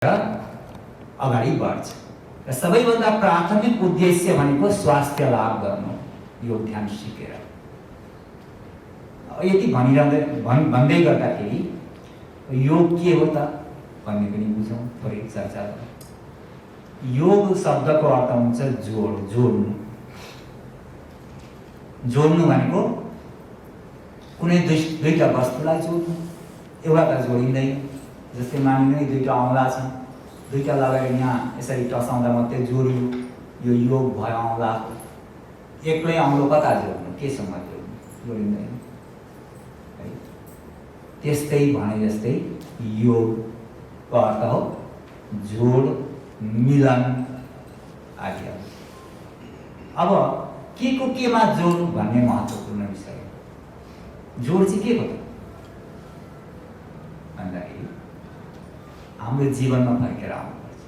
अगाडि बढ्छ र सबैभन्दा प्राथमिक उद्देश्य भनेको स्वास्थ्य लाभ गर्नु, यो ध्यान सिकेर। यति भन्दै गर्दाखेरि योग के हो त भन्ने पनि बुझौँ, थोरै चर्चा गरौँ। योग शब्दको अर्थ हुन्छ जोड्नु। जोड्नु भनेको कुनै दुईटा वस्तुलाई जोड्नु। एउटा त जोडिँदैन, जस्तै मानिलिउँ दुईटा औँला छन्, दुईटा लगाएर यहाँ यसरी टसाउँदा मात्रै जोडियो, यो योग भयो औँलाको। एक्लै औँलो कता जोड्नु, केसँग जोड्नु, जोडिँदैन है। त्यस्तै भने जस्तै योगको अर्थ हो जोड, मिलन आदि। अब के को केमा जोड भन्ने महत्त्वपूर्ण विषय हो। जोड चाहिँ के हो त भन्दाखेरि हाम्रो जीवनमा फर्केर आउनुपर्छ।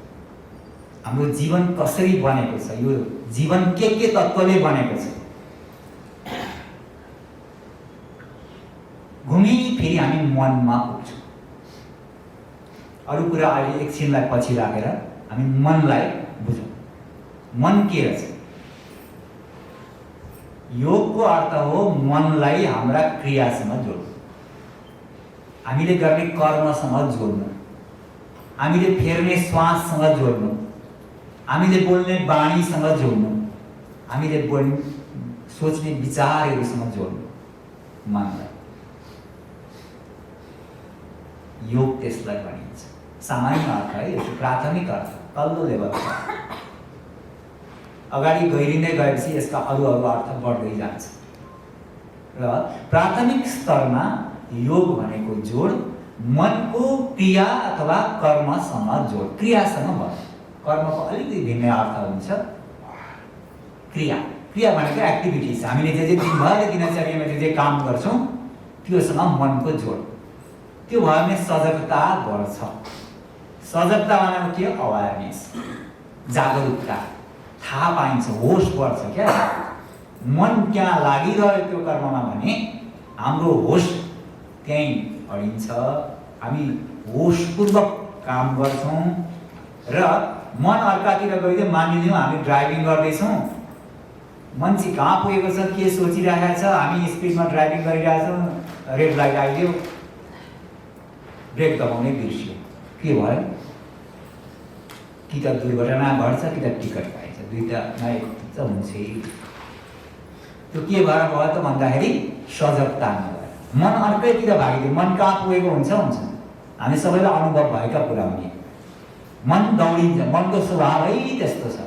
हाम्रो जीवन कसरी बनेको छ, यो जीवन के तत्त्वले बनेको छ। घुमी फेरि हामी मनमा पुग्छौँ। अरू कुरा अहिले एकछिनलाई पछि राखेर हामी मनलाई बुझौँ। मन के रहेछ? योगको अर्थ हो मनलाई हाम्रा क्रियासँग जोड्नु, हामीले गर्ने कर्मसँग जोड्नु, हामीले फेर्ने श्वाससँग जोड्नु, हामीले बोल्ने बाणीसँग जोड्नु, हामीले सोच्ने विचारहरूसँग जोड्नु मनलाई। योग त्यसलाई भनिन्छ। सामान्य अर्थ है, यसको प्राथमिक अर्थ तल्लो लेभलको। अगाडि गहिरिँदै गएपछि यसका अरू अर्थ बढ्दै जान्छ र प्राथमिक स्तरमा योग भनेको जोड मनको क्रिया अथवा कर्मसँग जोड, क्रियासँग भयो। कर्मको अलिकति भिन्न अर्थ हुन्छ। क्रिया भनेको एक्टिभिटिज, हामीले जे दिनभर दिनचर्यामा जे काम गर्छौँ त्योसँग मनको जोड। त्यो भयो भने सजगता बढ्छ। सजगता भनेको के? अवेरनेस, जागरुकता, थाहा पाइन्छ, होस बढ्छ। क्या मन त्यहाँ लागिरह्यो त्यो कर्ममा भने हाम्रो होस त्यहीँ अडिन्छ। हामी होसपूर्वक काम गर्छौँ र मन अर्कातिर गइदियो। मानिलिउँ हामी ड्राइभिङ गर्दैछौँ, मन चाहिँ कहाँ पुगेको छ, के सोचिरहेको छ, हामी स्पिडमा ड्राइभिङ गरिरहेछौँ, रेड लाइट आइदियो, ब्रेक दबाउनै बिर्सियो, के भयो? कि त दुर्घटना घट्छ कि त टिकट पाइन्छ, दुईटामा एक त हुन्छै। त्यो के भएर भयो त भन्दाखेरि सजगता नभएर मन अर्कैतिर भागिदियो। मन कहाँ पुगेको हुन्छ। हामी सबैलाई अनुभव भएका कुरा हुने। मन दौडिन्छ, मनको स्वभावै त्यस्तो छ।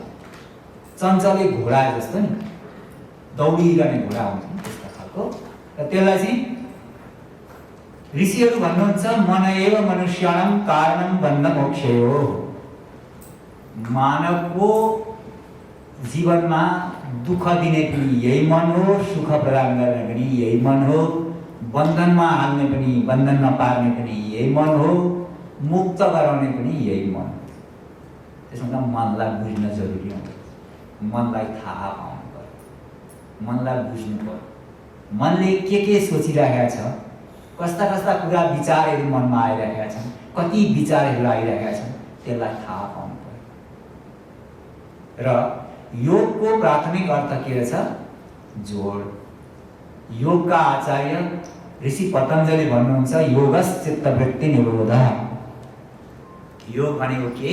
चञ्चले घोडा जस्तो नि, दौडिरहने घोडा हुन्छ नि त्यस्तो खालको। र त्यसलाई चाहिँ ऋषिहरू भन्नुहुन्छ मन एव मनुष्याणां कारणं बन्ध मोक्षयो। मानवको जीवनमा दुःख दिने पनि यही मन हो, सुख प्रदान गर्ने पनि यही मन हो, बन्धनमा हाल्ने पनि, बन्धनमा पार्ने पनि यही मन हो, मुक्त गराउने पनि यही मन हो। त्यसमा मनलाई बुझ्न जरुरी हुन्छ। मनलाई थाहा पाउनु पर्यो, मनलाई बुझ्नु पर्यो। मनले के सोचिरहेका छ, कस्ता कुरा विचारहरू मनमा आइरहेका छन्, कति विचारहरू आइरहेका छन्, त्यसलाई थाहा पाउनु पर्यो। र योगको प्राथमिक अर्थ के रहेछ? जोड। योगका आचार्य ऋषि पतञ्जलि भन्नुहुन्छ योगश्चित्तवृत्ति निरोध। योग भनेको के?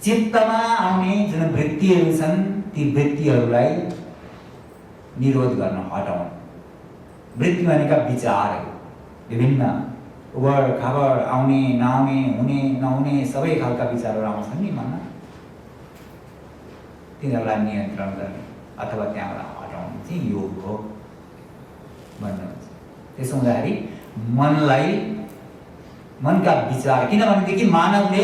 चित्तमा आउने जुन वृत्तिहरू छन् ती वृत्तिहरूलाई निरोध गर्न, हटाउनु। वृत्ति भनेका विचारहरू, विभिन्न उबड खाबड आउने नआउने, हुने नहुने सबै खालका विचारहरू आउँछन् नि मनमा, तिनीहरूलाई नियन्त्रण गर्ने अथवा त्यहाँबाट हटाउनु चाहिँ योग हो भन्नुहुन्छ। त्यसो हुँदाखेरि मनलाई, मनका विचार, किनभनेदेखि मानवले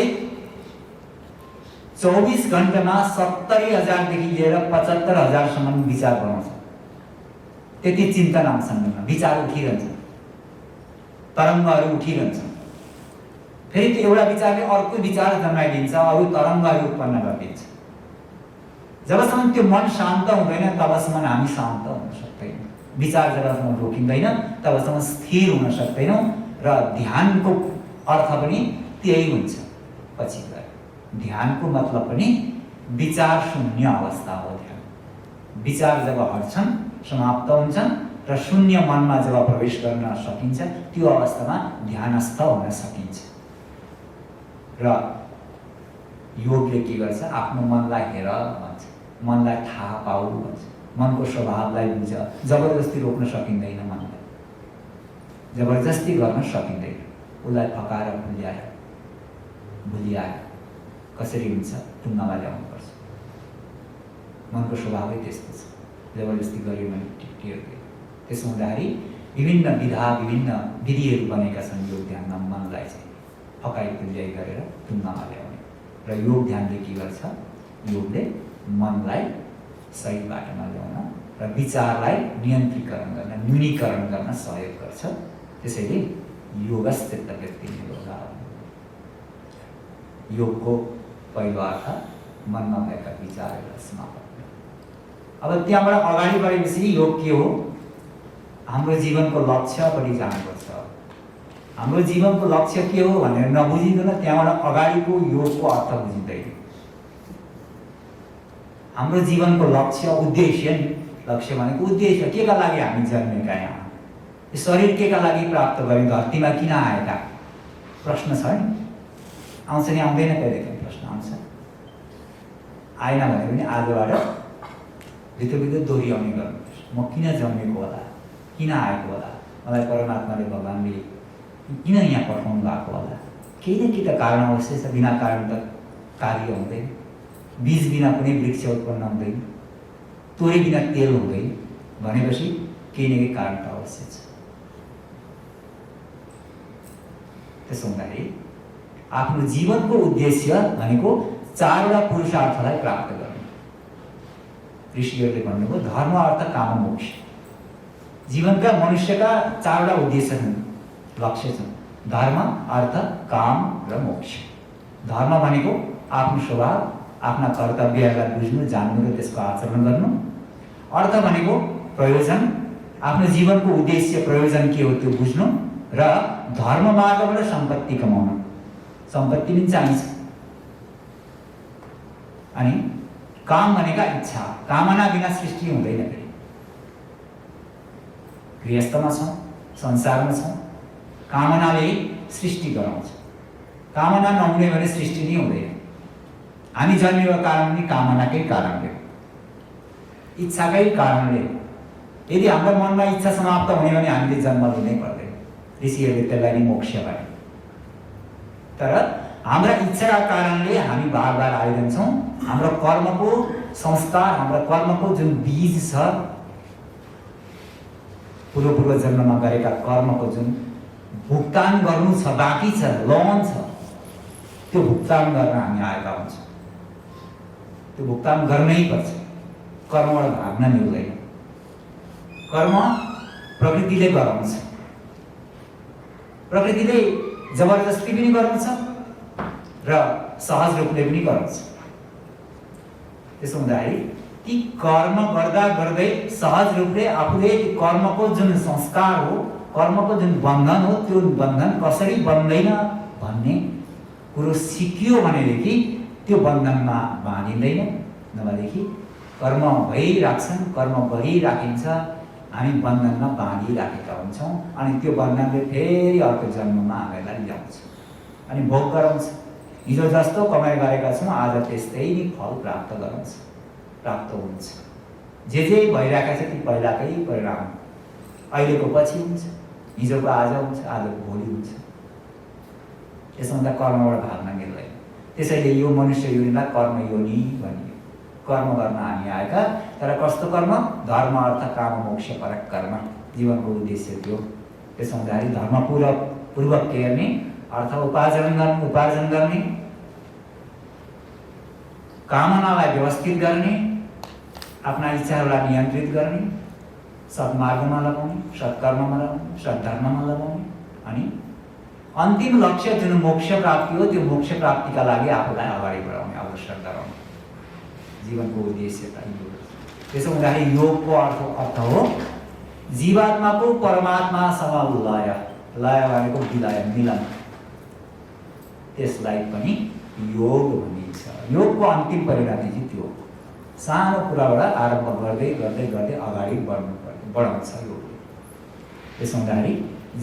24 घण्टामा 70,000 लिएर 75,000सम्म विचार बनाउँछ। त्यति चिन्तन आउँछन्, विचार उठिरहन्छ, तरङ्गहरू उठिरहन्छन्। फेरि त्यो एउटा विचारले अर्को विचार जन्माइदिन्छ, अरू तरङ्गहरू उत्पन्न गरिदिन्छ। जबसम्म त्यो मन शान्त हुँदैन तबसम्म हामी शान्त हुन सक्दैनौँ। विचार जबसम्म रोकिँदैन तबसम्म स्थिर हुन सक्दैनौँ। र ध्यानको अर्थ पनि त्यही हुन्छ। पछि गयो। ध्यानको मतलब पनि विचार शून्य अवस्था हो। ध्यान विचार जब हट्छन्, समाप्त हुन्छन् र शून्य मनमा जब प्रवेश गर्न सकिन्छ, त्यो अवस्थामा ध्यानस्थ हुन सकिन्छ। र योगले के गर्छ? आफ्नो मनलाई हेर भन्छ, मनलाई थाहा पाऊ भन्छ, मनको स्वभावलाई बुझ। जबरजस्ती रोक्न सकिँदैन मनलाई, जबरजस्ती गर्न सकिँदैन। उसलाई फकाएर भुल्याएर कसरी हुन्छ? टुङ्गामा ल्याउनुपर्छ। मनको स्वभावै त्यस्तो छ, जबरजस्ती गऱ्यो भने टिक्टियो। त्यसो हुँदाखेरि विभिन्न विधिहरू बनेका छन् योग ध्यानमा मनलाई चाहिँ फकाइ फुल्याइ गरेर टुङ्गामा ल्याउने। र योग ध्यानले के गर्छ? योगले मनलाई सही बाटोमा ल्याउन र विचारलाई नियन्त्रीकरण गर्न, न्यूनीकरण गर्न सहयोग गर्छ। त्यसैले योगस्थित व्यक्ति निरोधा। योगको पहिलो अर्थ मनमा भएका विचारहरूलाई समाप्त। अब त्यहाँबाट अगाडि बढेपछि योग के हो? हाम्रो जीवनको लक्ष्यपट्टि जानुपर्छ। हाम्रो जीवनको लक्ष्य के हो भनेर नबुझिकन त्यहाँबाट अगाडिको योगको अर्थ बुझिँदैन। हाम्रो जीवनको लक्ष्य, उद्देश्य नि, लक्ष्य भनेको उद्देश्य, के का लागि हामी जन्मेका यहाँ, यो शरीर के का लागि प्राप्त गरे, धरतीमा किन आएका, प्रश्न छ नि। आउँछ नि आउँदैन? कहिलेकाहीँ प्रश्न आउँछ। आएन भने पनि आजबाट भित्र दोहोऱ्याउने गर्नुपर्छ। म किन जन्मेको होला, किन आएको होला, मलाई परमात्माले भगवान्ले किन यहाँ पठाउनु भएको होला? केही न केही त कारण अवश्य छ। बिना कारण त कार्य हुँदैन। बीज बिना कुनै वृक्ष उत्पन्न हुँदैन, तोरी बिना तेल हुँदैन भनेपछि केही न केही कारण त अवश्य छ। त्यसो हुँदाखेरि आफ्नो जीवनको उद्देश्य भनेको चारवटा पुरुषार्थलाई प्राप्त गर्नु। ऋषिहरूले भन्नुभयो धर्म, अर्थ, काम, मोक्ष। जीवनका मनुष्यका चारवटा उद्देश्य छन्, लक्ष्य छन्: धर्म, अर्थ, काम र मोक्ष। धर्म भनेको आफ्नो स्वभाव, आफ्ना कर्तव्यहरूलाई बुझ्नु, जान्नु र त्यसको आचरण गर्नु। अर्थ भनेको प्रयोजन, आफ्नो जीवनको उद्देश्य प्रयोजन के हो त्यो बुझ्नु र धर्म मार्गबाट सम्पत्ति कमाउनु। सम्पत्ति पनि चाहिन्छ। अनि काम भनेका इच्छा, कामना बिना सृष्टि हुँदैन। फेरि गृहस्थमा छौँ, संसारमा छौँ, कामनाले सृष्टि गराउँछ। कामना नहुने भने सृष्टि नै हुँदैन। हामी जन्मेको कारण पनि कामनाकै कारणले, इच्छाकै कारणले। यदि हाम्रो मनमा इच्छा समाप्त हुने भने हामीले जन्म लिनै पर्दैन। ऋषिहरूले त्यसलाई नै मोक्ष भने। तर हाम्रा इच्छाका कारणले हामी बार बार आइरहन्छौँ। हाम्रो कर्मको संस्कार, हाम्रो कर्मको जुन बीज छ, पूर्व जन्ममा गरेका कर्मको जुन भुक्तान गर्नु छ, बाँकी छ, लोन छ, त्यो भुक्तान गर्न हामी आएका हुन्छौँ। त्यो भुक्तान गर्नै पर्छ। कर्मबाट भाग्न मिल्दैन। कर्म प्रकृतिले गराउँछ। प्रकृतिले जबरजस्ती पनि गराउँछ र सहज रूपले पनि गराउँछ। त्यसो हुँदाखेरि ती कर्म गर्दा गर्दै सहज रूपले आफूले कर्मको जुन संस्कार हो, कर्मको जुन बन्धन हो, त्यो बन्धन कसरी बन्दैन भन्ने कुरो सिकियो भनेदेखि त्यो बन्धनमा बाँधिँदैन। नभएदेखि कर्म भइराख्छन्, कर्म गरिराखिन्छ, हामी बन्धनमा बाँधिराखेका हुन्छौँ। अनि त्यो बन्धनले फेरि अर्को जन्ममा हामीलाई ल्याउँछ अनि भोग गराउँछ। हिजो जस्तो कमाइ गरेका छौँ, आज त्यस्तै नै फल प्राप्त हुन्छ। जे भइरहेका छ ती पहिलाकै परिणाम, अहिलेको पछि हुन्छ, हिजोको आज हुन्छ, आजको भोलि हुन्छ। त्यसो हुँदा कर्मबाट भाग्न मिल्दैन। त्यसैले यो मनुष्य योनिलाई कर्म योनि भनियो। कर्म गर्न हामी आएका, तर कस्तो कर्म? धर्म, अर्थ, काम, मोक्ष परक कर्म। जीवनको उद्देश्य त्यो। त्यसो हुँदाखेरि धर्मपूर्वक हेर्ने, अर्थ उपार्जन गर्ने, कामनालाई व्यवस्थित गर्ने, आफ्ना इच्छाहरूलाई नियन्त्रित गर्ने, सत्मार्गमा लगाउने, सत्कर्ममा लगाउने, सद्धर्ममा लगाउने, अनि अन्तिम लक्ष्य जुन मोक्ष प्राप्ति हो, त्यो मोक्ष प्राप्तिका लागि आफूलाई अगाडि बढाउने, अग्रसर गराउने। जीवनको उद्देश्य त यो। त्यसो हुँदाखेरि योगको अर्थ हो जीवात्माको परमात्मासँग लय। लय भनेको विलय, मिलन। त्यसलाई पनि योग भनिन्छ। योगको अन्तिम परिणति चाहिँ त्यो सानो कुराबाट आरम्भ गर्दै गर्दै गर्दै अगाडि बढाउँछ योगले। त्यसो हुँदाखेरि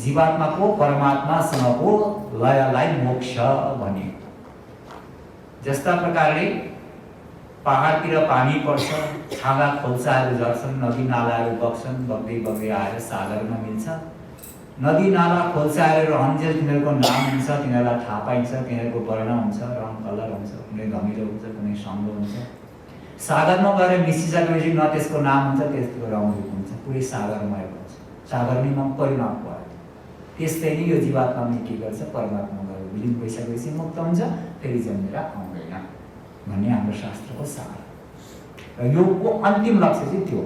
जीवात्माको परमात्मासँगको लयलाई मोक्ष भनियो। जस्ता प्रकारले पहाडतिर पानी पर्छ, छाँगा खोल्साहरू झर्छन्, नदी नालाहरू बग्छन्, बग्दै बग्दै आएर सागरमा मिल्छ। नदी नाला खोल्साहरू रहन्जेल तिनीहरूको नाम हुन्छ, तिनीहरूलाई थाहा पाइन्छ, तिनीहरूको वर्ण हुन्छ, रङ कलर हुन्छ, कुनै धमिलो हुन्छ, कुनै सङ्गो हुन्छ। सागरमा गएर मिसिसकेपछि न त्यसको नाम हुन्छ, त्यसको रङ रूप हुन्छ, पुरै सागरमय हुन्छ, सागर नै परिणत भयो। त्यस्तै नै यो जीवात्माले के गर्छ, परमात्मा गएर विलिन भइसकेपछि मुक्त हुन्छ, फेरि जन्मेर आउँदैन भन्ने हाम्रो शास्त्रको सार। र योगको अन्तिम लक्ष्य चाहिँ त्यो।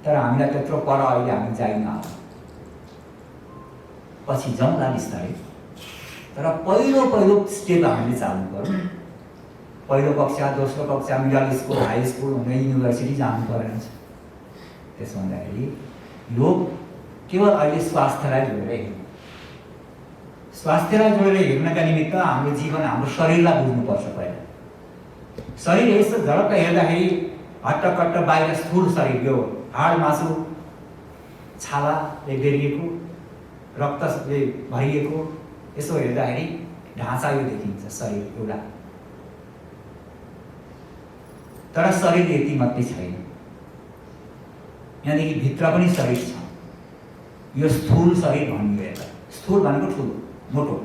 तर हामीलाई त्यत्रो पर अहिले हामी जाइन, पछि जाउँला बिस्तारै। तर पहिलो स्टेप हामीले चाल्नु पर्यो। पहिलो कक्षा, दोस्रो कक्षा, मिडल स्कुल, हाई स्कुल हुँदै युनिभर्सिटी जानु परेन। त्यसो हुँदाखेरि योग केवल अहिले स्वास्थ्यलाई जोडेर हेर्नु। स्वास्थ्यलाई जोडेर हेर्नका निमित्त हाम्रो जीवन, हाम्रो शरीरलाई बुझ्नुपर्छ पहिला। शरीर यस्तो झलक्क हेर्दाखेरि हट्टकट्ट बाहिर स्थूल शरीर, यो हाड मासु छालाले बेरिएको, रक्तले भरिएको, यसो हेर्दाखेरि ढाँचा यो देखिन्छ शरीर एउटा। तर शरीर यति मात्रै छैन, यहाँदेखि भित्र पनि शरीर छ। यो स्थूल शरीर भनियो यसलाई। स्थूल भनेको ठुलो, मोटो,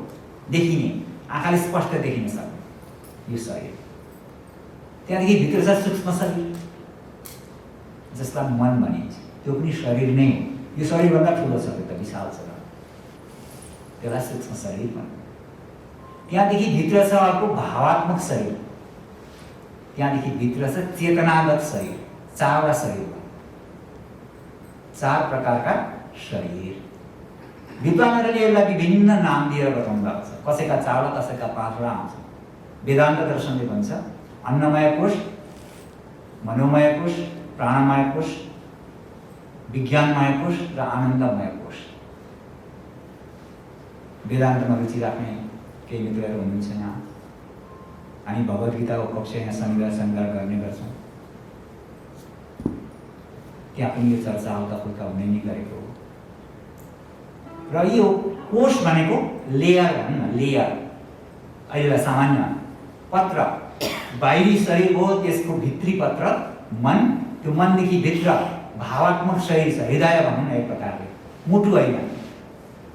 देखिने, आँखाले स्पष्ट देखिन सक्ने यो शरीर। त्यहाँदेखि भित्र छ सूक्ष्म शरीर जसलाई मन भनिन्छ, त्यो पनि शरीर नै हो। यो शरीरभन्दा ठुलो छ, त्यो त विशाल छ, त्यसलाई सूक्ष्म शरीर भन्छ। त्यहाँदेखि भित्र छ अर्को भावात्मक शरीर, त्यहाँदेखि भित्र छ चेतनागत शरीर। चारवटा शरीर, चार प्रकारका शरीर। विद्वानहरूले यसलाई विभिन्न नाम दिएर बताउनु भएको छ। कसैका चारवटा, कसैका पाँचवटा आउँछ। वेदान्त दर्शनले भन्छ अन्नमय कोश, मनोमय कोश, प्राणमय कोश, विज्ञानमय कोश र आनन्दमय कोश। वेदान्तमा रुचि राख्ने केही मित्रहरू हुनुहुन्छ यहाँ। हामी भगवद्गीताको कक्षा यहाँ शनिबार गर्ने गर्छौँ। त्यहाँ पनि यो चर्चा हल्काफुल्का हुने नै गरेको हो। र यो कोष भनेको लेयर भनौँ न, लेयर। अहिले सामान्य पत्र बाहिरी शरीर हो, त्यसको भित्री पत्र मन। त्यो मनदेखि भित्र भावात्मक शरीर छ, हृदय भनौँ न एक प्रकारले। मुटु होइन,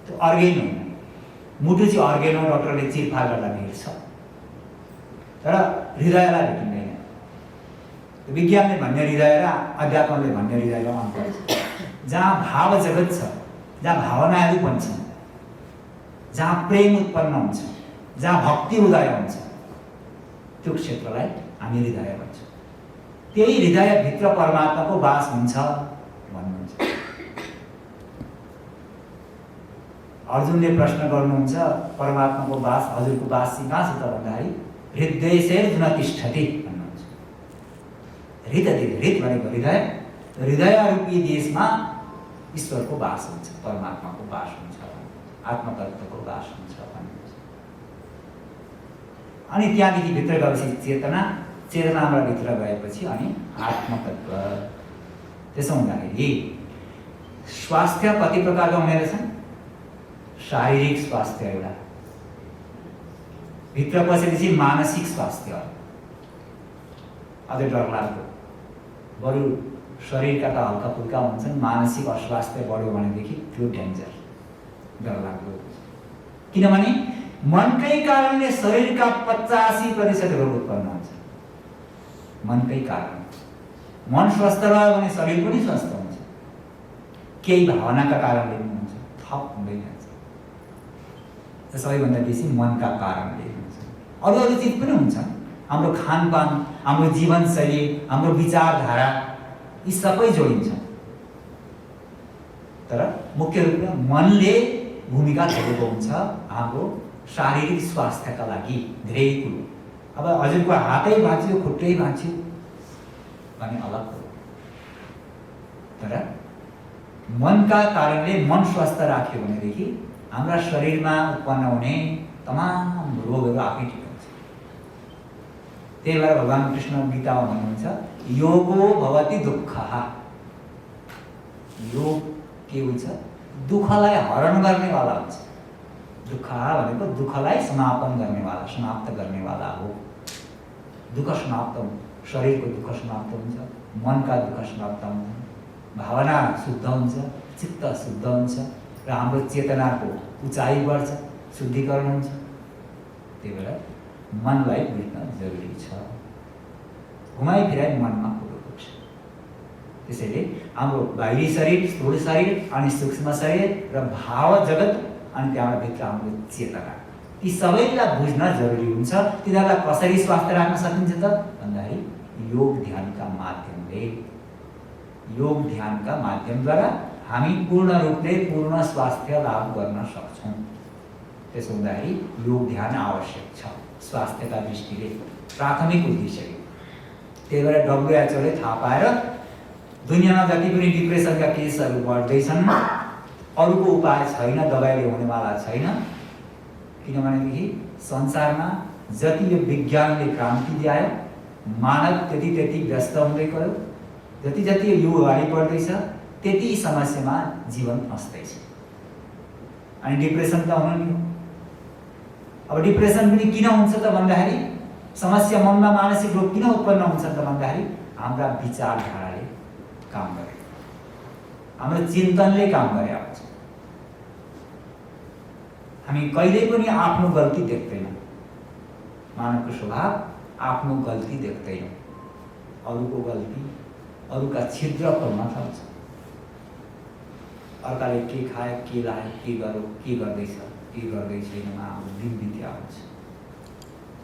त्यो अर्गेन होइन। मुटु चाहिँ अर्गेन हो, डक्टरले चिरफार गर्दा भेट्छ, तर हृदयलाई भेटिँदैन। विज्ञानले भन्ने हृदय र अध्यात्मले भन्ने हृदयमा अन्तर छ। जहाँ भाव जगत छ, जहाँ भावनाहरू बन्छन्, जहाँ प्रेम उत्पन्न हुन्छ, जहाँ भक्ति उदय हुन्छ, त्यो क्षेत्रलाई हामी हृदय भन्छौँ। त्यही हृदयभित्र परमात्माको वास हुन्छ भन्नुहुन्छ। अर्जुनले प्रश्न गर्नुहुन्छ, परमात्माको वास, हजुरको वास चाहिँ कहाँ छ त भन्दाखेरि हृदयसेर्जुन तिष्ठति भन्नुहुन्छ। हृत भनेको हृदय, हृदय रूपी देशमा ईश्वरको वास हुन्छ, परमात्माको वास हुन्छ, आत्मतत्त्वको वास हुन्छ भन्नुहुन्छ। अनि त्यहाँदेखि भित्र गएपछि चेतनाबाट भित्र गएपछि अनि आत्मतत्त्व। त्यसो हुँदाखेरि स्वास्थ्य कति प्रकारका हुने रहेछन्? शारीरिक स्वास्थ्य एउटा, भित्र पसेपछि मानसिक स्वास्थ्य अझै डरलाग्दो। बरु शरीरका त हल्का फुल्का हुन्छन्, मानसिक अस्वास्थ्य बढ्यो भनेदेखि त्यो डेन्जर, डरलाग्दो। किनभने मनकै कारणले शरीरका 85% रोग उत्पन्न हुन्छ। मनकै कारण। मन स्वस्थ रह्यो भने शरीर पनि स्वस्थ हुन्छ। केही भावनाका कारणले पनि हुन्छ, थप हुँदै जान्छ। सबैभन्दा बेसी मनका कारणले हुन्छ। अरू चिज पनि हुन्छ, हाम्रो खानपान, हाम्रो जीवनशैली, हाम्रो विचारधारा, यी सबै जोडिन्छ। तर मुख्य रूपमा मनले भूमिका खेलेको हुन्छ हाम्रो शारीरिक स्वास्थ्यका लागि धेरै कुरो। अब हजुरको हातै भाँच्यो, खुट्टै भाँच्यो भने अलग हो, तर मनका कारणले मन स्वस्थ राख्यो भनेदेखि हाम्रा शरीरमा उत्पन्न हुने तमाम रोगहरू आफै ठिक हुन्छ। त्यही भएर भगवान् कृष्ण गीतामा भन्नुहुन्छ योगो भवति दुःखः। योग के हुन्छ? दुःखलाई हरण गर्नेवाला हुन्छ। दुःख भनेको दुःखलाई समापन गर्नेवाला, समाप्त गर्नेवाला हो। दुःख समाप्त हुन्छ, शरीरको दुःख समाप्त हुन्छ, मनका दुःख समाप्त हुन्छ, भावना शुद्ध हुन्छ, चित्त शुद्ध हुन्छ र हाम्रो चेतनाको उचाइ बढ्छ, शुद्धिकरण हुन्छ। त्यही भएर मनलाई बुझ्न जरुरी छ। घुमाइ फिराइ मनमा कुरो पुग्छ। त्यसैले हाम्रो बाहिरी शरीर, स्थूल शरीर अनि सूक्ष्म शरीर र भाव जगत अनि त्यहाँबाट भित्र हाम्रो चेतना, ती सबैलाई बुझ्न जरुरी हुन्छ। तिनीहरूलाई कसरी स्वास्थ्य राख्न सकिन्छ त भन्दाखेरि योग ध्यानका माध्यमले, योग ध्यानका माध्यमद्वारा हामी पूर्ण रूपले पूर्ण स्वास्थ्य लाभ गर्न सक्छौँ। त्यसो हुँदाखेरि योग ध्यान आवश्यक छ स्वास्थ्यका दृष्टिले, प्राथमिक उद्देश्य हो। त्यही भएर WHO ले थाहा पाएर दुनियाँमा जति पनि डिप्रेसनका केसहरू बढ्दैछन्, अरूको उपाय छैन, दबाईले हुनेवाला छैन। किनभनेदेखि संसारमा जति यो विज्ञानले क्रान्ति ल्यायो, मानव त्यति व्यस्त हुँदै गयो, जति यो अगाडि बढ्दैछ त्यति समस्यामा जीवन फस्दैछ। अनि डिप्रेसन त हुनु नि। अब डिप्रेसन पनि किन हुन्छ त भन्दाखेरि, समस्या मनमा मानसिक रोग किन उत्पन्न हुन्छ त भन्दाखेरि हाम्रा विचारधाराले काम गरे, हाम्रो चिन्तनले काम गरे। हामी कहिल्यै पनि आफ्नो गल्ती देख्दैनौँ। मानवको स्वभाव आफ्नो गल्ती देख्दैन, अरूको गल्ती, अरूका छिद्रको नथाल्छ। अर्काले के खायो, के लायो, के गर्यो, के गर्दैछ, के गर्दै छैन, हाम्रो दिन बित्या हुन्छ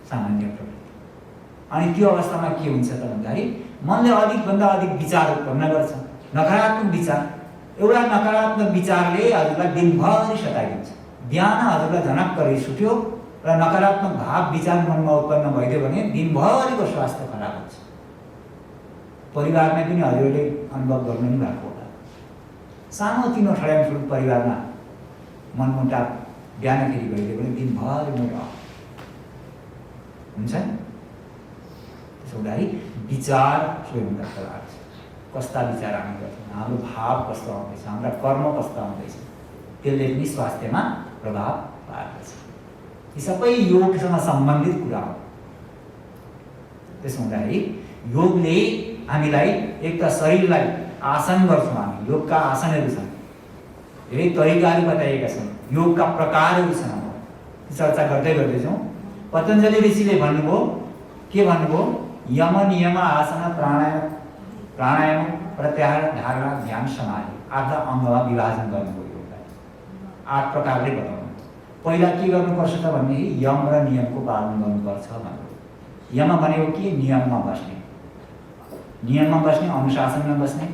सामान्य प्रवृत्ति। अनि त्यो अवस्थामा के हुन्छ त भन्दाखेरि मनले अधिकभन्दा अधिक विचार उत्पन्न गर्छ, नकारात्मक विचार। एउटा नकारात्मक विचारले हजुरलाई दिनभरि सताइदिन्छ। बिहान हजुरलाई झनक्क रिस उठ्यो र नकारात्मक भाव विचार मनमा उत्पन्न भइदियो भने दिनभरिको स्वास्थ्य खराब हुन्छ। परिवारमै पनि हजुरले अनुभव गर्नु नि भएको होला। सानोतिनो ठड्यामठुड परिवारमा मनमुटाव बिहानखेरि भइदियो भने दिनभरि मोटा हुन्छ नि। त्यसो हुँदाखेरि विचार सबैभन्दा खराब छ। कस्ता विचार हामी गर्छौँ, हाम्रो भाव कस्तो आउँदैछ, हाम्रा कर्म कस्तो आउँदैछ, त्यसले पनि स्वास्थ्यमा प्रभाव पार्दछ। यी सबै योगसँग सम्बन्धित कुरा हो। त्यसो हुँदाखेरि योगले हामीलाई एक त शरीरलाई आसन गर्छौँ हामी, योगका आसनहरू छन्, धेरै तरिकाहरू बताइएका छन्, योगका प्रकारहरू छन्। चर्चा गर्दै गर्दैछौँ। पतञ्जलि ऋषिले भन्नुभयो, के भन्नुभयो? यम नियम आसन प्राणायाम, प्राणायाम प्रत्याहार धारणा ध्यान समाधि 8 अङ्गमा विभाजन गर्नुभयो योगलाई। 8 प्रकारले बताउनु। पहिला के गर्नुपर्छ त भनेदेखि यम र नियमको पालन गर्नुपर्छ भन्नुभयो। यम भनेको के? नियममा बस्ने, नियममा बस्ने, अनुशासनमा बस्ने,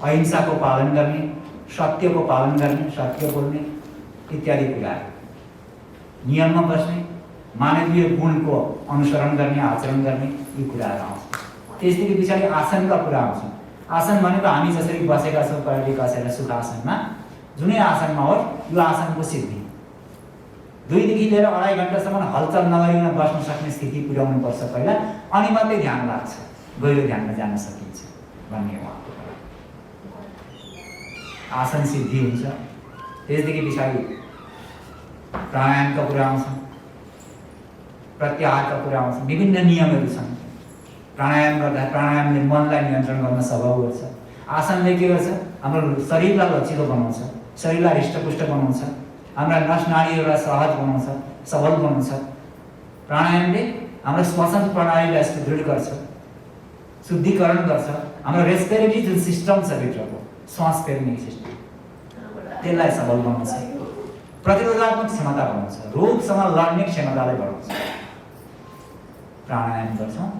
अहिंसाको पालन गर्ने, सत्यको पालन गर्ने, सत्य बोल्ने इत्यादि कुराहरू। नियममा बस्ने, मानवीय गुणको अनुसरण गर्ने, आचरण गर्ने, यी कुराहरू आउँछ। त्यसदेखि पछाडि आसनका कुरा आउँछ। आसन भनेको हामी जसरी बसेका छौँ कहिले कसेर सुखासनमा, जुनै आसनमा होस् यो आसनको सिद्धि 2 देखि लिएर 2.5 घण्टासम्म हलचल नगरिकन बस्न सक्ने स्थिति पुर्याउनु पर्छ पहिला, अनि मात्रै ध्यान लाग्छ, गहिरो ध्यानमा जान सकिन्छ भन्ने उहाँको कुरा। आसन सिद्धि हुन्छ। त्यसदेखि पछाडि प्राणायामका कुरा आउँछ, प्रत्याहारका कुरा आउँछ, विभिन्न नियमहरू छन्। प्राणायाम गर्दा प्राणायामले मनलाई नियन्त्रण गर्न सघाउ गर्छ। आसनले के गर्छ? हाम्रो शरीरलाई लचिलो बनाउँछ, शरीरलाई हृष्टपुष्ट बनाउँछ, हाम्रा नसनाडीहरूलाई सहज बनाउँछ, सबल बनाउँछ। प्राणायामले हाम्रो श्वसन प्रणालीलाई सुदृढ गर्छ, शुद्धिकरण गर्छ। हाम्रो रेस्पिरेटरी जुन सिस्टम छ भित्रको श्वास फेर्ने सिस्टम, त्यसलाई सबल बनाउँछ, प्रतिरोधात्मक क्षमता बनाउँछ, रोगसँग लड्ने क्षमतालाई बढाउँछ। प्राणायाम गर्छौँ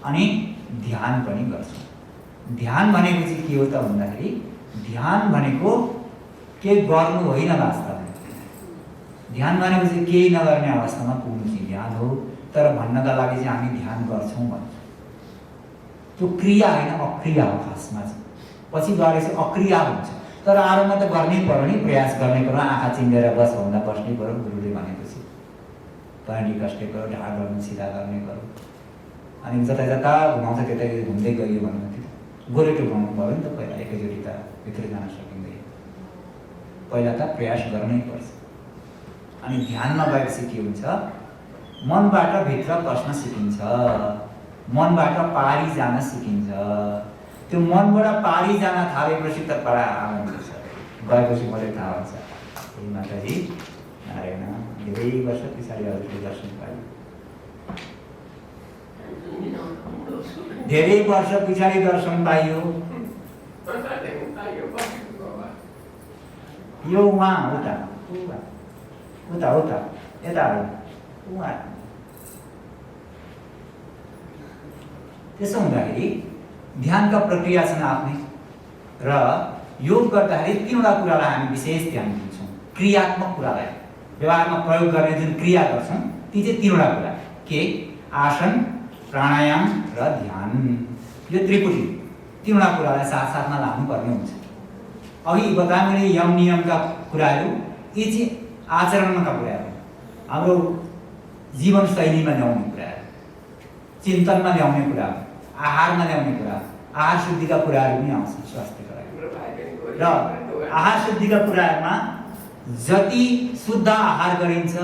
अनि ध्यान पनि गर्छौँ। ध्यान भनेको चाहिँ के हो त भन्दाखेरि, ध्यान भनेको के गर्नु होइन वास्तवमा। ध्यान भनेको चाहिँ केही नगर्ने अवस्थामा पुग्नु चाहिँ ध्यान हो। तर भन्नका लागि चाहिँ हामी ध्यान गर्छौँ भन्छौँ। त्यो क्रिया होइन, अक्रिया हो खासमा चाहिँ। पछि गएर चाहिँ अक्रिया हुन्छ। तर आरम्भ त गर्नै पर्यो नि, प्रयास गर्नै पर्यो। आँखा चिम्लेर बस भन्दा बस्नै पर्यो गुरुले भनेपछि। पानी कस्दै पर्यो, ढाड गर्नु सिधा गर्नै पर्यो, अनि जता जता घुमाउँछ त्यता घुम्दै गयो भन्नु गोरेटो घुमाउनु पऱ्यो नि त पहिला एकैचोटि त भित्र जान सकिँदैन पहिला त प्रयास गर्नै पर्छ अनि ध्यानमा गएपछि के हुन्छ मनबाट भित्र पस्न सिकिन्छ मनबाट पारी जान सिकिन्छ त्यो मनबाट पारी जान थालेपछि त बडा आनन्द छ गएपछि मलाई थाहा हुन्छ हे माताजी नारायण धेरै वर्ष पछाडि हजुरले दर्शन पायो धेरै वर्ष पछाडि दर्शन पाइयो यो उहाँ उता उता उता यता उहाँ त्यसो हुँदाखेरि ध्यानका प्रक्रिया छन् आफ्नै र योग गर्दाखेरि तीनवटा कुरालाई हामी विशेष ध्यान दिन्छौँ क्रियात्मक कुरालाई व्यवहारमा प्रयोग गर्ने जुन क्रिया गर्छौँ ती चाहिँ तीनवटा कुरा के आसन प्राणायाम र ध्यान यो त्रिपुटी तीनवटा कुरालाई साथसाथमा लानुपर्ने हुन्छ अघि बताए मैले यम नियमका कुराहरू यी चाहिँ आचरणका कुराहरू हाम्रो जीवनशैलीमा ल्याउने कुराहरू चिन्तनमा ल्याउने कुराहरू आहारमा ल्याउने कुराहरू आहार शुद्धिका कुराहरू पनि आउँछन् स्वास्थ्यका लागि र आहार शुद्धिका कुराहरूमा जति शुद्ध आहार गरिन्छ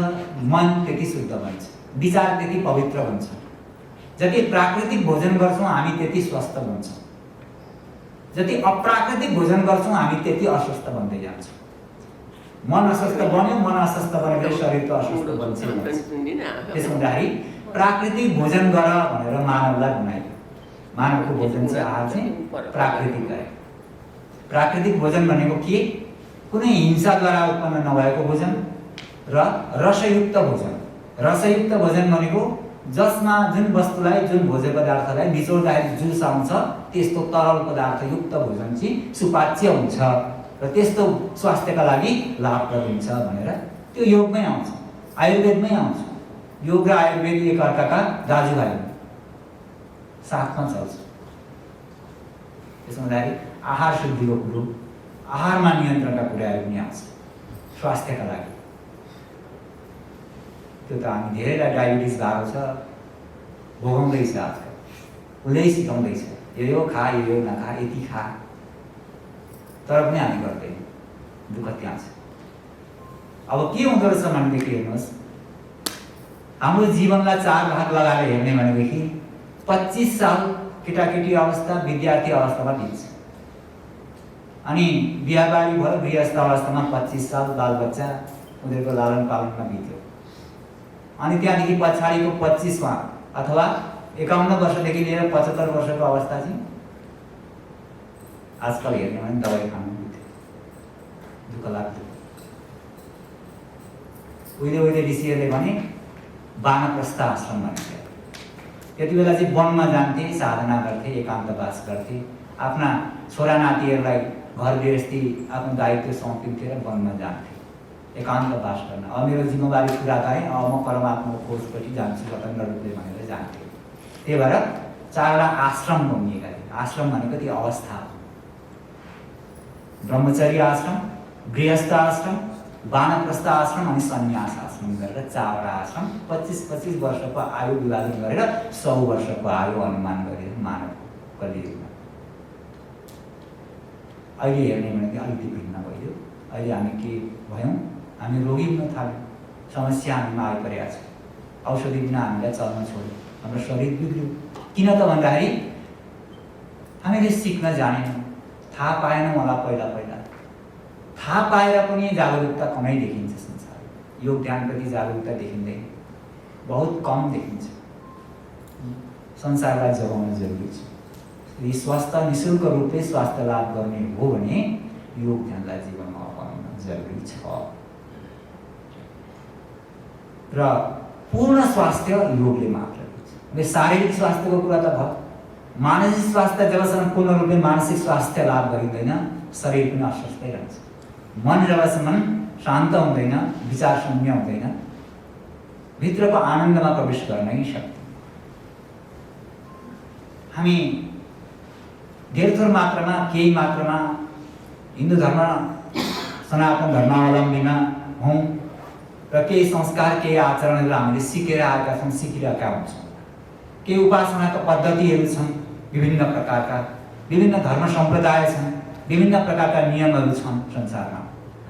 मन त्यति शुद्ध बन्छ विचार त्यति पवित्र बन्छ जति प्राकृतिक भोजन गर्छौँ हामी त्यति स्वस्थ बन्छौँ जति अप्राकृतिक भोजन गर्छौँ हामी त्यति अस्वस्थ बन्दै जान्छौँ मन अस्वस्थ बन्यो मन अस्वस्थ बनेर शरीर त अस्वस्थ बन्छ त्यसो हुँदाखेरि प्राकृतिक भोजन गर भनेर मानवलाई बनाइयो मानवको भोजन चाहिँ आहार चाहिँ प्राकृतिक गरे प्राकृतिक भोजन भनेको के कुनै हिंसाद्वारा उत्पन्न नभएको भोजन र रसयुक्त भोजन भनेको जसमा जुन वस्तुलाई जुन भोज्य पदार्थलाई निचोड्दाखेरि जुस आउँछ त्यस्तो तरल पदार्थयुक्त भोजन चाहिँ सुपाच्य हुन्छ र त्यस्तो स्वास्थ्यका लागि लाभप्रद हुन्छ भनेर त्यो योगमै आउँछ आयुर्वेदमै आउँछ योग र आयुर्वेद एक अर्काका दाजुभाइ साथमा चल्छ त्यसो हुँदाखेरि आहार शुद्धिको कुरो आहारमा नियन्त्रणका कुराहरू पनि आउँछ स्वास्थ्यका लागि त्यो त हामी धेरैलाई डायबिटिज भएको छ भोगाउँदैछ आजकल उसले सिकाउँदैछ यो खा यो नखा यति खा तर पनि हामी गर्दैनौँ दुःख त्यहाँ छ अब के हुँदो रहेछ भनेदेखि हेर्नुहोस् हाम्रो जीवनलाई 4 भाग लगाएर हेर्ने भनेदेखि 25 साल केटाकेटी अवस्था विद्यार्थी अवस्थामा बित्छ अनि बिहाबारी भयो गृहस्थ अवस्थामा 25 साल बालबच्चा उनीहरूको लालन पालनमा बित्यो अनि त्यहाँदेखि पछाडिको 25मा अथवा 51 वर्षदेखि लिएर 75 वर्षको अवस्था चाहिँ आजकल हेर्ने भने दबाई खानु बित्यो दुःख लाग्थ्यो उहिले ऋषिहरूले भने वानप्रस्थ आश्रम भनिन्छ त्यति बेला चाहिँ वनमा जान्थे साधना गर्थे एकान्तवास गर्थे आफ्ना छोरा नातिहरूलाई घर गृहस्थी आफ्नो दायित्व सुम्पिन्थे र वनमा जान्थे एकान्तवास गर्न अब मेरो जिम्मेवारी पुरा गरेँ अब म परमात्माको खोजपट्टि जान्छु स्वतन्त्र रूपले भनेर जान्थे त्यही भएर 4वटा आश्रम बनिएका थिए आश्रम भनेको त्यो अवस्था हो ब्रह्मचर्य आश्रम गृहस्थ आश्रम वानप्रस्थ आश्रम अनि सन्यास आश्रम गरेर 4वटा आश्रम 25 वर्षको आयु विभाजन गरेर 100 वर्षको आयु अनुमान गरेर मानवको कलियुगमा अहिले हेर्ने भनेको अलिकति भिन्न भयो अहिले हामी के भयौँ हामी रोगी हुन थाल्यौँ समस्या हामीमा आइपरेका छ औषधि बिना हामीलाई चल्न छोड्यो हाम्रो शरीर बिग्रियो किन त भन्दाखेरि हामीले सिक्न जानेनौँ थाहा पाएनौँ होला पहिला थाहा पाएर पनि जागरुकता कमै देखिन्छ संसार योग ध्यानप्रति जागरुकता देखिँदैन बहुत कम देखिन्छ संसारलाई जोगाउन जरुरी छ यदि स्वस्थ निःशुल्क रूपले स्वास्थ्य लाभ गर्ने हो भने योग ध्यानलाई जीवनमा अपनाउन जरुरी छ र पूर्ण स्वास्थ्य योगले मात्र हुन्छ शारीरिक स्वास्थ्यको कुरा त भयो मानसिक स्वास्थ्य जबसम्म पूर्ण रूपले मानसिक स्वास्थ्य लाभ गरिँदैन शरीर पनि अस्वस्थै रहन्छ मन जबसम्म शान्त हुँदैन विचार शून्य हुँदैन भित्रको आनन्दमा प्रवेश गर्न नै सक्दैन हामी धेर थोर मात्रामा केही मात्रामा हिन्दू धर्म सनातन धर्मावलम्बीमा हौँ र केही संस्कार केही आचरणहरू हामीले सिकेर आएका छौँ सिकिरहेका हुन्छौँ केही उपासनाका पद्धतिहरू छन्, विभिन्न प्रकारका विभिन्न धर्म सम्प्रदाय छन्, विभिन्न प्रकारका नियमहरू छन् संसारमा।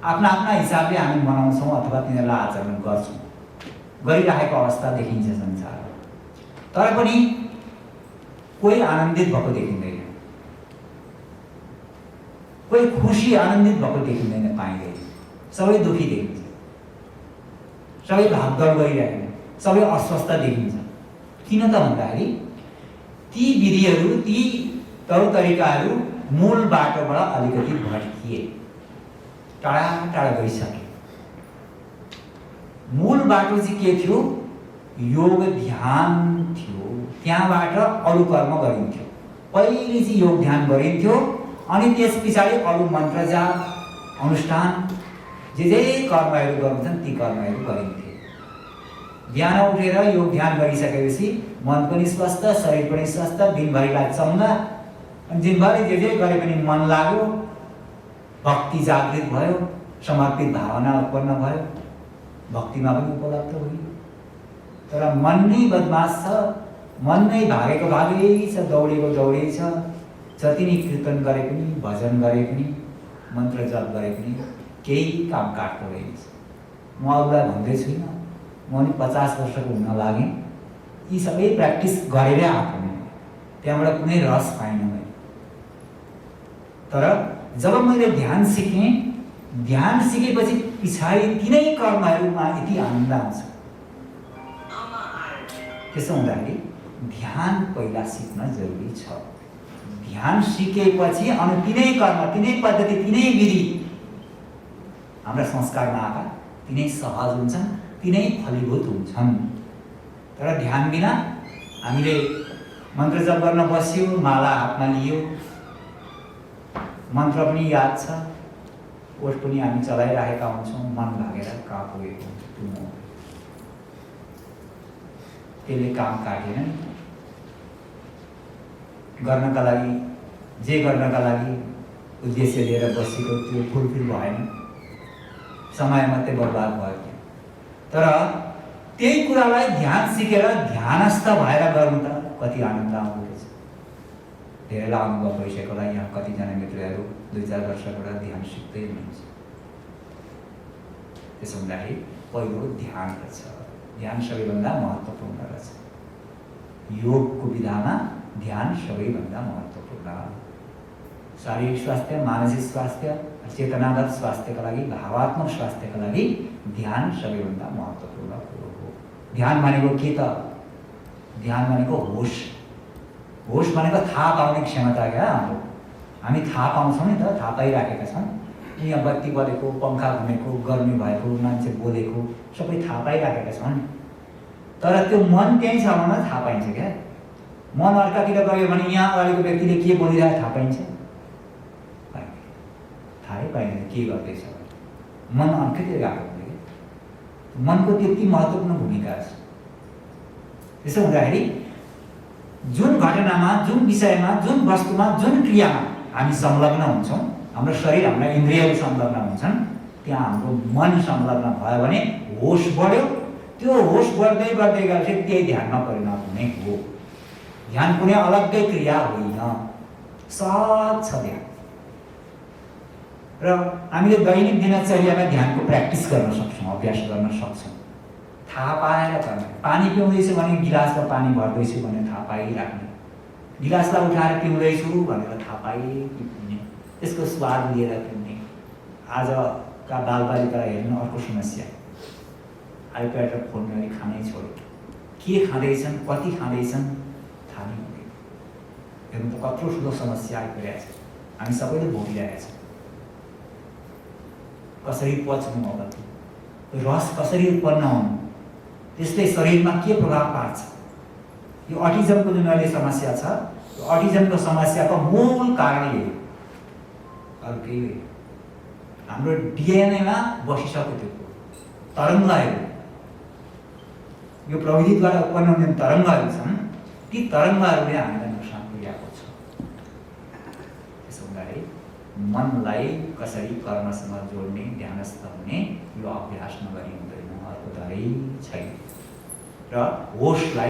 आफ्ना आफ्ना हिसाबले हामी मनाउँछौँ अथवा तिनीहरूलाई आचरण गर्छौँ, गरिरहेको अवस्था देखिन्छ संसारमा। तर पनि कोही आनन्दित भएको देखिँदैन, कोही खुसी आनन्दित भएको देखिँदैन, पाइँदैन। सबै दुखी देखिन्छ, सबै भागदौड गरिरहेको, सबै अस्वस्थ देखिन्छ। किन त भन्दाखेरि ती विधिहरू, ती तौर तरिकाहरू मूल बाटोबाट अलिकति भड्किए, टाढा टाढा गइसके। मूल बाटो चाहिँ के थियो? योग ध्यान थियो। त्यहाँबाट अरू कर्म गरिन्थ्यो। पहिले चाहिँ योग ध्यान गरिन्थ्यो, अनि त्यस पछाडि अरू मन्त्र जाप अनुष्ठान जे कर्महरू गर्छन् ती कर्महरू गरिन्थे। बिहान उठेर योग ध्यान गरिसकेपछि मन पनि स्वस्थ, शरीर पनि स्वस्थ, दिनभरिलाई चङ्गा, अनि दिनभरि जे गरे पनि मन लाग्यो, भक्ति जागृत भयो, समर्पित भावना उत्पन्न भयो, भक्तिमा पनि उपलब्ध भयो। तर मन नै बदमास छ, मन नै भागेको भागै छ, दौडेको दौडै छ। जति नै कीर्तन गरे पनि, भजन गरे पनि, मन्त्र जप गरे पनि केही काम काट्दो रहेछ। म अरूलाई भन्दै छुइनँ, म पनि 50 वर्षको हुन लागेँ। यी सबै प्र्याक्टिस गरेरै आएको मैले, त्यहाँबाट कुनै रस पाइनँ मैले। तर जब मैले ध्यान सिकेँ, ध्यान सिकेपछि पछाडि तिनै कर्महरूमा यति आनन्द आउँछ। त्यसो हुँदाखेरि ध्यान पहिला सिक्न जरुरी छ। ध्यान सिकेपछि अनि तिनै कर्म, तिनै पद्धति, तिनै विधि हाम्रा संस्कारमा आएका तिनै सहज हुन्छन्, तिनै फलीभूत हुन्छन्। तर ध्यान बिना हामीले मन्त्र जप गर्न बस्यो, माला हातमा लियो, मन्त्र पनि याद छ, ओठ पनि हामी चलाइरहेका हुन्छौँ, मन लागेर कहाँ पुगेको हुन्छ, त्यसले काम काटेन नि। गर्नका लागि, जे गर्नका लागि उद्देश्य लिएर बसेको त्यो फुलफिल भएन, समय मात्रै बर्बाद भयो। तर त्यही कुरालाई ध्यान सिकेर ध्यानस्थ भएर गर्नु त कति आनन्द आउँदो रहेछ। धेरैलाई अनुभव भइसकेको होला, यहाँ कतिजना मित्रहरू 2-4 वर्षबाट ध्यान सिक्दै हुनुहुन्छ। त्यसो हुँदाखेरि पहिलो ध्यान रहेछ, ध्यान सबैभन्दा महत्त्वपूर्ण रहेछ। योगको विधामा ध्यान सबैभन्दा महत्त्वपूर्ण। शारीरिक स्वास्थ्य, मानसिक स्वास्थ्य, चेतनागत स्वास्थ्यका लागि, भावात्मक स्वास्थ्यका लागि ध्यान सबैभन्दा महत्त्वपूर्ण कुरो हो। ध्यान भनेको के त? ध्यान भनेको होस। होस भनेको थाहा पाउने क्षमता क्या हाम्रो। हामी थाहा पाउँछौँ नि त, थाहा पाइराखेका छौँ। यहाँ बत्ती बलेको, पङ्खा घुमेको, गर्मी भएको, मान्छे बोलेको सबै थाहा पाइराखेका छौँ नि। तर त्यो मन त्यहीँ छ भने थाहा पाइन्छ क्या। मन अर्कातिर गयो भने यहाँ अगाडिको व्यक्तिले के बोलिरहेको थाहा पाइन्छ? थाहै पाइँदैन के गर्दैछ। मन अर्कैतिर गएको हुन्छ कि। मनको त्यति महत्त्वपूर्ण भूमिका छ। त्यसो हुँदाखेरि जुन घटनामा, जुन विषयमा, जुन वस्तुमा, जुन क्रियामा हामी संलग्न हुन्छौँ, हाम्रो शरीर, हाम्रा इन्द्रियहरू संलग्न हुन्छन्, त्यहाँ हाम्रो मन संलग्न भयो भने होस बढ्यो। त्यो होस बढ्दै बढ्दै गएपछि त्यही ध्यानमा परिणत हुने हो। ध्यान कुनै अलग्गै क्रिया होइन, सहज छ ध्यान। र हामीले दैनिक दिनचर्यामा ध्यानको प्र्याक्टिस गर्न सक्छौँ, अभ्यास गर्न सक्छौँ। थाहा पाएर गर्न। पानी पिउँदैछु भने गिलासमा पानी भर्दैछु भने थाहा पाइराख्ने, गिलासलाई उठाएर पिउँदैछु भनेर थाहा पाइपुग्ने, त्यसको स्वाद लिएर पिउने। आजका बालबालिकालाई हेर्नु अर्को समस्या, आइप्याड र फोन गरी खानै छोड्यो। के खाँदैछन्, कति खाँदैछन् थाहा नै हुँदैन। हेर्नु त कत्रो ठुलो समस्या आइपरेको छ, हामी सबैले भोगिरहेका छौँ। कसरी पच्नु होला, रस कसरी उत्पन्न हुनु, त्यसले शरीरमा के प्रभाव पार्छ। यो अटिजमको जुन अहिले समस्या छ, यो अटिजमको समस्याको मूल कारण यही हो, अरू केही होइन। हाम्रो डिएनएमा बसिसक्यो त्यो तरङ्गहरू, यो प्रविधिद्वारा उत्पन्न हुने तरङ्गहरू छन्, ती तरङ्गहरूले हामीलाई नोक्सान पुर्याएको छ। त्यसो हुँदाखेरि मनलाई कसरी कर्मसँग जोड्ने, ध्यानस्थ हुने, यो अभ्यास नगरी हुँदैन, अर्को धरै छैन। र होसलाई